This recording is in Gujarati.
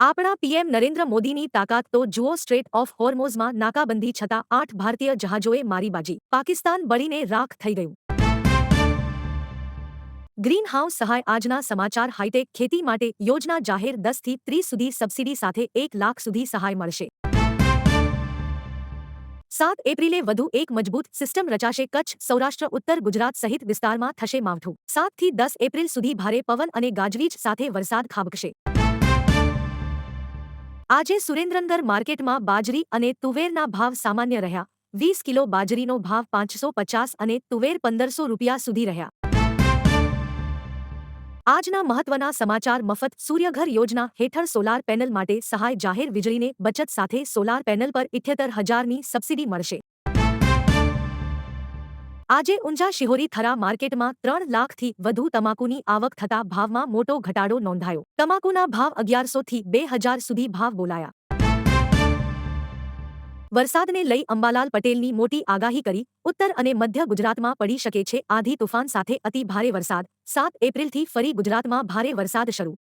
આપણા પીએમ નરેન્દ્ર મોદીની તાકાત તો જુઓ સ્ટ્રેટ ઓફ હોર્મોઝમાં નાકાબંધી છતાં 8 ભારતીય જહાજોએ મારી બાજી પાકિસ્તાન બળીને રાખ થઈ ગયું ગ્રીન હાઉસ સહાય આજના સમાચાર હાઈટેક ખેતી માટે યોજના જાહેર 10 થી 30 સુધી સબસિડી સાથે 1 લાખ સુધી સહાય મળશે 7 એપ્રિલે વધુ એક મજબૂત સિસ્ટમ રચાશે કચ્છ સૌરાષ્ટ્ર ઉત્તર ગુજરાત સહિત વિસ્તારમાં થશે માવઠું 7 થી 10 એપ્રિલ સુધી ભારે પવન અને ગાજવીજ સાથે વરસાદ ખાબકશે આજે સુરેન્દ્રનગર માર્કેટમાં બાજરી અને તુવેરના ભાવ સામાન્ય રહ્યા 20 કિલો બાજરીનો ભાવ 550 અને તુવેર 1500 રૂપિયા સુધી રહ્યા આજના મહત્વના સમાચાર મફત સૂર્યઘર યોજના હેઠળ સોલાર પેનલ માટે સહાય જાહેર વીજળીને બચત સાથે સોલાર પેનલ પર 78,000ની સબસિડી મળશે આજે ઊંઝા શિહોરી થરા માર્કેટમાં 3 લાખથી વધુ તમાકુની આવક થતા ભાવમાં મોટો ઘટાડો નોંધાયો તમાકુના ભાવ 1100 થી 2000 સુધી ભાવ બોલાયા વરસાદને લઈ અંબાલાલ પટેલની મોટી આગાહી કરી ઉત્તર અને મધ્ય ગુજરાતમાં પડી શકે છે આંધી તુફાન સાથે અતિ ભારે વરસાદ 7 એપ્રિલથી ફરી ગુજરાતમાં ભારે વરસાદ શરૂ